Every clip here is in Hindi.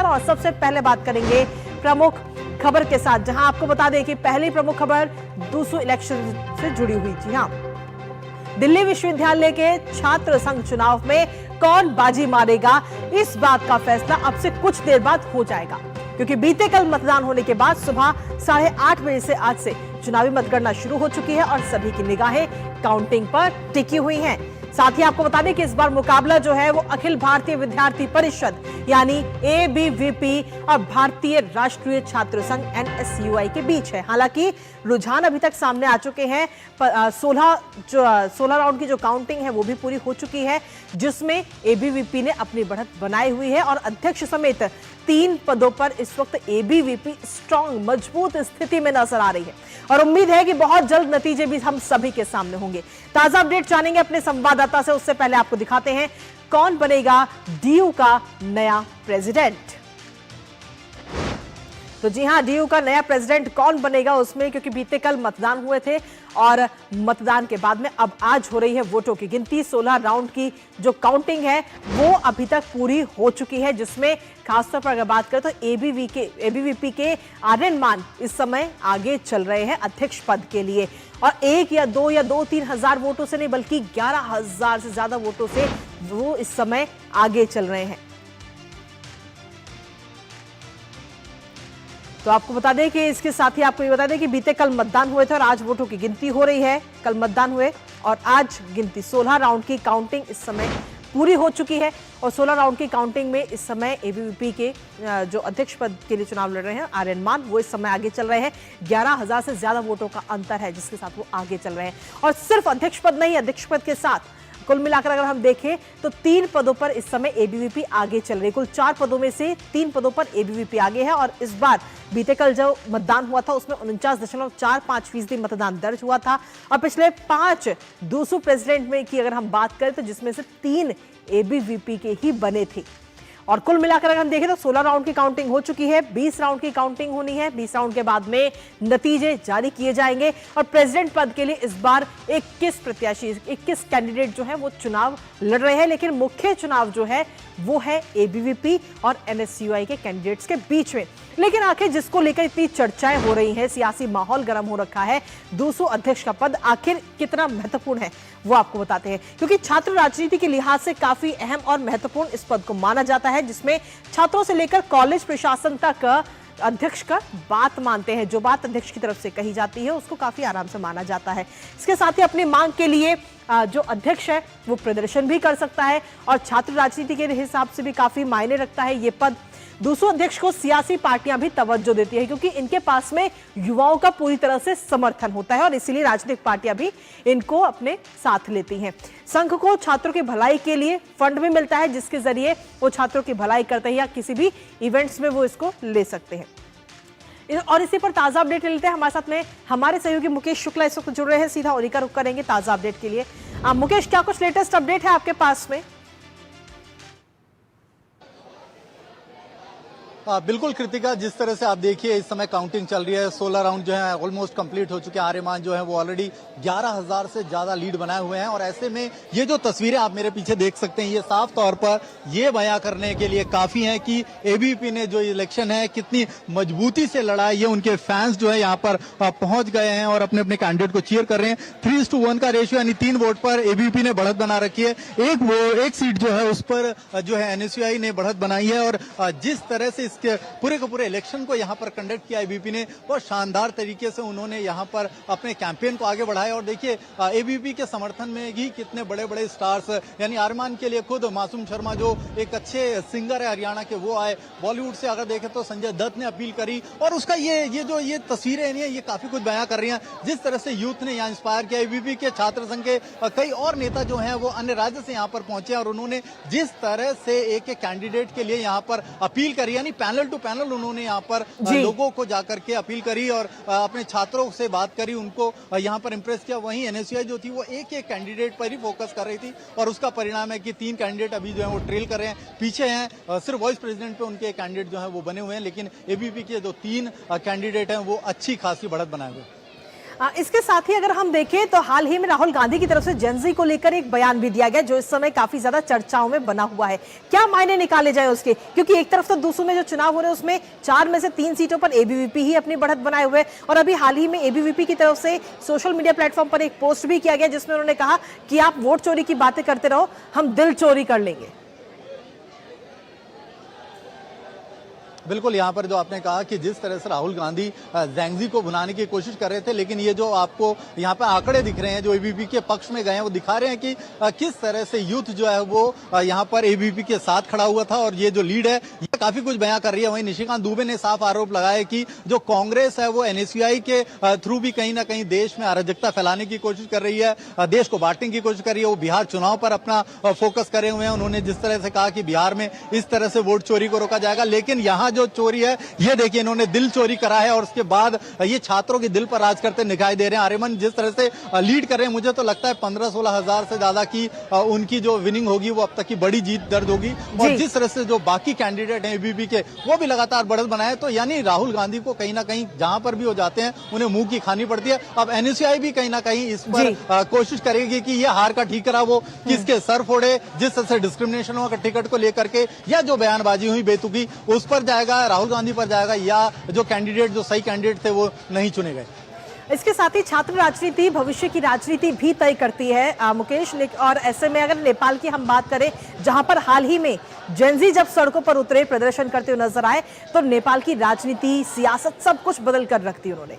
और सबसे पहले बात करेंगे प्रमुख खबर के साथ, जहां आपको बता दें कि पहली प्रमुख खबर दूसू इलेक्शन से जुड़ी हुई। जी हां, दिल्ली विश्वविद्यालय के छात्र संघ चुनाव में कौन बाजी मारेगा, इस बात का फैसला अब से कुछ देर बाद हो जाएगा, क्योंकि बीते कल मतदान होने के बाद सुबह 8:30 बजे से आज से चुनावी मतगणना शुरू हो चुकी है और सभी की निगाहें काउंटिंग पर टिकी हुई हैं। साथ ही आपको बता दें कि इस बार मुकाबला जो है वो अखिल भारतीय विद्यार्थी परिषद यानी एबीवीपी और भारतीय राष्ट्रीय छात्र संघ एनएसयूआई के बीच है। हालांकि रुझान अभी तक सामने आ चुके हैं। 16 राउंड की जो काउंटिंग है वो भी पूरी हो चुकी है, जिसमें एबीवीपी ने अपनी बढ़त बनाई हुई है और अध्यक्ष समेत 3 पदों पर इस वक्त एबीवीपी स्ट्रांग मजबूत स्थिति में नजर आ रही है और उम्मीद है कि बहुत जल्द नतीजे भी हम सभी के सामने होंगे। ताजा अपडेट जानेंगे अपने संवाददाता से, उससे पहले आपको दिखाते हैं कौन बनेगा डीयू का नया प्रेसिडेंट। तो जी हां, डीयू का नया प्रेसिडेंट कौन बनेगा उसमें, क्योंकि बीते कल मतदान हुए थे और मतदान के बाद में अब आज हो रही है वोटों की गिनती। 16 राउंड की जो काउंटिंग है वो अभी तक पूरी हो चुकी है, जिसमें खासतौर पर अगर बात करें तो एबीवीपी के आर्यन मान इस समय आगे चल रहे हैं अध्यक्ष पद के लिए, और 1 या 2-3 हजार वोटों से नहीं बल्कि 11,000 से ज्यादा वोटों से वो इस समय आगे चल रहे हैं। तो आपको बता दें कि इसके साथ ही आपको ये बता दें कि बीते कल मतदान हुए थे और आज वोटों की गिनती हो रही है। कल मतदान हुए और आज गिनती। 16 राउंड की काउंटिंग इस समय पूरी हो चुकी है और 16 राउंड की काउंटिंग में इस समय एबीवीपी के जो अध्यक्ष पद के लिए चुनाव लड़ रहे हैं आर्यन मान, वो इस समय आगे चल रहे हैं। 11,000 से ज्यादा वोटों का अंतर है जिसके साथ वो आगे चल रहे हैं। और सिर्फ अध्यक्ष पद नहीं, अध्यक्ष पद के साथ कुल मिलाकर अगर हम देखें तो 3 पदों पर इस समय एबीवीपी आगे चल रही है। कुल 4 पदों में से 3 पदों पर एबीवीपी आगे है और इस बार बीते कल जो मतदान हुआ था उसमें 49.45% मतदान दर्ज हुआ था और पिछले 5 दूसरे प्रेसिडेंट में की अगर हम बात करें तो जिसमें से 3 एबीवीपी के ही बने थे। और कुल मिलाकर अगर हम देखें तो 16 राउंड की काउंटिंग हो चुकी है, 20 राउंड की काउंटिंग होनी है। 20 राउंड के बाद में नतीजे जारी किए जाएंगे और प्रेसिडेंट पद के लिए इस बार 21 कैंडिडेट जो है वो चुनाव लड़ रहे हैं, लेकिन मुख्य चुनाव जो है वो है एबीवीपी और एनएसयूआई के कैंडिडेट्स के बीच में। लेकिन आखिर जिसको लेकर इतनी चर्चाएं हो रही हैं, सियासी माहौल गर्म हो रखा है, दूसरा अध्यक्ष का पद आखिर कितना महत्वपूर्ण है वो आपको बताते हैं, क्योंकि छात्र राजनीति के लिहाज से काफी अहम और महत्वपूर्ण इस पद को माना जाता है, जिसमें छात्रों से लेकर कॉलेज प्रशासन तक अध्यक्ष का बात मानते हैं। जो बात अध्यक्ष की तरफ से कही जाती है उसको काफी आराम से माना जाता है। इसके साथ ही अपनी मांग के लिए जो अध्यक्ष है वो प्रदर्शन भी कर सकता है और छात्र राजनीति के हिसाब से भी काफी मायने रखता है ये पद। दूसरे अध्यक्ष को सियासी पार्टियां भी तवज्जो देती है क्योंकि इनके पास में युवाओं का पूरी तरह से समर्थन होता है और इसीलिए राजनीतिक पार्टियां भी इनको अपने साथ लेती हैं। संघ को छात्रों की भलाई के लिए फंड भी मिलता है जिसके जरिए वो छात्रों की भलाई करते हैं या किसी भी इवेंट्स में वो इसको ले सकते हैं। और इसी पर ताजा अपडेट लेते हैं। हमारे साथ में हमारे सहयोगी मुकेश शुक्ला इस वक्त जुड़ रहे हैं, सीधा उन्हीं का रुख करेंगे ताजा अपडेट के लिए। मुकेश, क्या कुछ लेटेस्ट अपडेट है आपके पास में? बिल्कुल कृतिका, जिस तरह से आप देखिए इस समय काउंटिंग चल रही है, 16 राउंड जो है ऑलमोस्ट कंप्लीट हो चुके हैं। आर्यमान जो है वो ऑलरेडी 11,000 से ज्यादा लीड बनाए हुए हैं और ऐसे में ये जो तस्वीरें आप मेरे पीछे देख सकते हैं ये साफ तौर पर ये बयां करने के लिए काफी है कि एबीवीपी ने जो इलेक्शन है कितनी मजबूती से लड़ा है। ये उनके फैंस जो है यहाँ पर पहुंच गए हैं और अपने अपने कैंडिडेट को चीयर कर रहे हैं। 3:1 का रेशियो यानी 3 वोट पर एबीवीपी ने बढ़त बना रखी है। एक सीट जो है उस पर जो है एनएसयूआई ने बढ़त बनाई है और जिस तरह से पूरे के पूरे इलेक्शन को यहाँ पर कंडक्ट किया एबीवीपी ने, बहुत शानदार तरीके से उन्होंने यहाँ पर अपने कैंपेन को आगे बढ़ाया। और देखिए एबीवीपी के समर्थन में ही कितने बड़े बड़े स्टार्स, यानी आर्यमान के लिए खुद मासूम शर्मा जो एक अच्छे सिंगर है हरियाणा के, वो आए। बॉलीवुड से अगर देखें तो संजय दत्त ने अपील करी और उसका ये तस्वीरें हैं ये काफी कुछ बयां कर रही हैं। जिस तरह से यूथ ने यहाँ इंस्पायर किया, एबीवीपी के छात्र संघ के कई और नेता जो हैं वो अन्य राज्य से यहाँ पर पहुंचे और उन्होंने जिस तरह से एक कैंडिडेट के लिए यहाँ पर अपील करी, यानी पैनल टू पैनल उन्होंने यहाँ पर लोगों को जाकर के अपील करी और अपने छात्रों से बात करी, उनको यहाँ पर इंप्रेस किया। वहीं एनएसयूआई जो थी वो एक कैंडिडेट पर ही फोकस कर रही थी और उसका परिणाम है कि 3 कैंडिडेट अभी जो है वो ट्रेल कर रहे हैं, पीछे हैं। सिर्फ वाइस प्रेसिडेंट पे उनके कैंडिडेट जो है वो बने हुए हैं, लेकिन एबीवीपी के जो 3 कैंडिडेट हैं वो अच्छी खासी बढ़त बनाए हुए। इसके साथ ही अगर हम देखें तो हाल ही में राहुल गांधी की तरफ से जेनजी को लेकर एक बयान भी दिया गया जो इस समय काफी ज्यादा चर्चाओं में बना हुआ है। क्या मायने निकाले जाए उसके, क्योंकि एक तरफ तो दूसरों में जो चुनाव हो रहे हैं उसमें 4 में से 3 सीटों पर एबीवीपी ही अपनी बढ़त बनाए हुए और अभी हाल ही में एबीवीपी की तरफ से सोशल मीडिया प्लेटफॉर्म पर एक पोस्ट भी किया गया जिसमें उन्होंने कहा कि आप वोट चोरी की बातें करते रहो, हम दिल चोरी कर लेंगे। बिल्कुल, यहाँ पर जो आपने कहा कि जिस तरह से राहुल गांधी जेंजी को भुनाने की कोशिश कर रहे थे, लेकिन ये जो आपको यहाँ पर आंकड़े दिख रहे हैं जो एबीवीपी के पक्ष में गए हैं वो दिखा रहे हैं कि किस तरह से यूथ जो है वो यहाँ पर एबीवीपी के साथ खड़ा हुआ था और ये जो लीड है ये काफी कुछ बयां कर रही है। वहीं निशिकांत दुबे ने साफ आरोप लगाया कि जो कांग्रेस है वो एनएसयूआई के थ्रू भी कहीं ना कहीं देश में अराजकता फैलाने की कोशिश कर रही है, देश को बांटने की कोशिश कर रही है। वो बिहार चुनाव पर अपना फोकस करे हुए हैं। उन्होंने जिस तरह से कहा कि बिहार में इस तरह से वोट चोरी को रोका जाएगा, लेकिन यहाँ जो चोरी है ये देखिए इन्होंने दिल चोरी करा है और उसके बाद ये छात्रों के दिल पर राज करते दिखाई दे रहे हैं। आर्यमन जिस तरह से लीड कर रहे हैं, मुझे तो लगता है 15-16 हजार से ज्यादा की उनकी जो विनिंग होगी वो अब तक की बड़ी जीत दर्ज होगी। और जिस तरह से जो बाकी कैंडिडेट हैं एबीवीपी के वो भी लगातार बढ़त बनाए, तो यानी राहुल गांधी को कहीं ना कहीं जहां पर भी हो जाते हैं उन्हें मुंह की खानी पड़ती है। अब एनएसयूआई भी कहीं ना कहीं इस पर कोशिश करेगी कि ये हार का ठीकरा वो किसके सर फोड़े, जिस तरह से डिस्क्रिमिनेशन हुआ टिकट को लेकर के या जो बयानबाजी हुई बेतुकी उस पर जाएगा, राहुल गांधी पर जाएगा, या जो कैंडिडेट जो सही कैंडिडेट थे वो नहीं चुने गए। इसके साथ ही छात्र राजनीति भविष्य की राजनीति भी तय करती है मुकेश। और ऐसे में अगर नेपाल की हम बात करें जहां पर हाल ही में जेनजी जब सड़कों पर उतरे प्रदर्शन करते हुए नजर आए तो नेपाल की राजनीति सियासत सब कुछ बदल कर रख दी उन्होंने।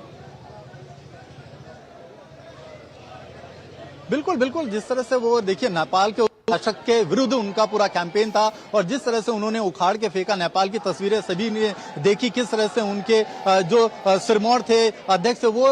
बिल्कुल बिल्कुल, जिस तरह से वो देखिए नेपाल के शासक के विरुद्ध उनका पूरा कैंपेन था और जिस तरह से उन्होंने उखाड़ के फेंका, नेपाल की तस्वीरें सभी ने देखी, किस तरह से उनके जो सिरमौर थे अध्यक्ष वो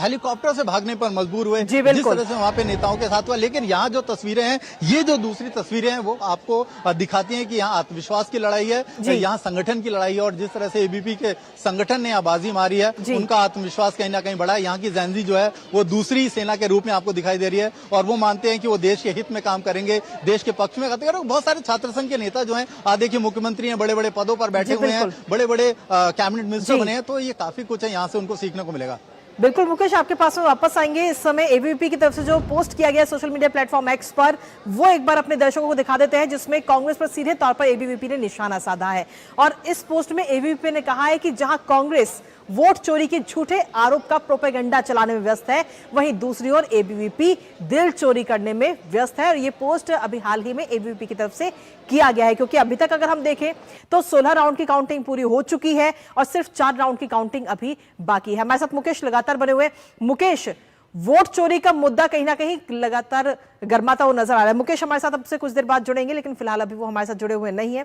हेलीकॉप्टर से भागने पर मजबूर हुए, जिस तरह से वहां पे नेताओं के साथ हुआ। लेकिन यहाँ जो तस्वीरें हैं, ये जो दूसरी तस्वीरें हैं वो आपको दिखाती हैं कि यहाँ आत्मविश्वास की लड़ाई है, यहाँ संगठन की लड़ाई है और जिस तरह से एबीवीपी के संगठन ने यहाँ बाजी मारी है उनका आत्मविश्वास कहीं ना कहीं बढ़ा है। यहाँ की जेनजी जो है वो दूसरी सेना के रूप में आपको दिखाई दे रही है और वो मानते हैं कि वो देश के हित में काम करेंगे, देश के पक्ष में करते हैं। बहुत सारे छात्र संघ के नेता जो हैं, आज देखिए मुख्यमंत्री हैं, बड़े बड़े पदों पर बैठे हुए हैं, बड़े बड़े कैबिनेट मिनिस्टर बने हैं, तो ये काफी कुछ है, यहाँ से उनको सीखने को मिलेगा। बिल्कुल मुकेश, आपके पास में वापस आएंगे। इस समय एबीवीपी की तरफ से जो पोस्ट किया गया सोशल मीडिया प्लेटफॉर्म एक्स पर वो एक बार अपने दर्शकों को दिखा देते हैं जिसमें कांग्रेस पर सीधे तौर पर एबीवीपी ने निशाना साधा है। और इस पोस्ट में एबीवीपी ने कहा है कि जहां कांग्रेस वोट चोरी के झूठे आरोप का प्रोपेगेंडा चलाने में व्यस्त है, वहीं दूसरी ओर एबीवीपी दिल चोरी करने में व्यस्त है। और ये पोस्ट अभी हाल ही में एबीवीपी की तरफ से किया गया है क्योंकि अभी तक अगर हम देखें तो 16 राउंड की काउंटिंग पूरी हो चुकी है और सिर्फ 4 राउंड की काउंटिंग अभी बाकी है। हमारे साथ मुकेश लगातार बने हुए। मुकेश, वोट चोरी का मुद्दा कहीं ना कहीं लगातार गर्माता हुआ नजर आ रहा है। मुकेश हमारे साथ अब से कुछ देर बाद जुड़ेंगे, लेकिन फिलहाल अभी वो हमारे साथ जुड़े हुए नहीं है।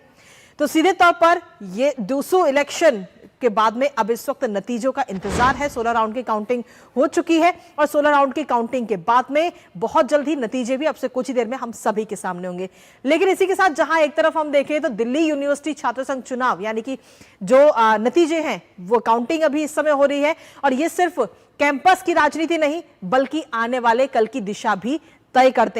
तो सीधे तौर पर ये दूसरे इलेक्शन के बाद में अब इस वक्त नतीजों का इंतजार है। 16 राउंड की काउंटिंग हो चुकी है और 16 राउंड की काउंटिंग के बाद में बहुत जल्द ही नतीजे भी अब से कुछ ही देर में हम सभी के सामने होंगे। लेकिन इसी के साथ जहां एक तरफ हम देखें तो दिल्ली यूनिवर्सिटी छात्र संघ चुनाव यानी कि जो नतीजे हैं वो काउंटिंग अभी इस समय हो रही है और ये सिर्फ कैंपस की राजनीति नहीं बल्कि आने वाले कल की दिशा भी तय करते हैं।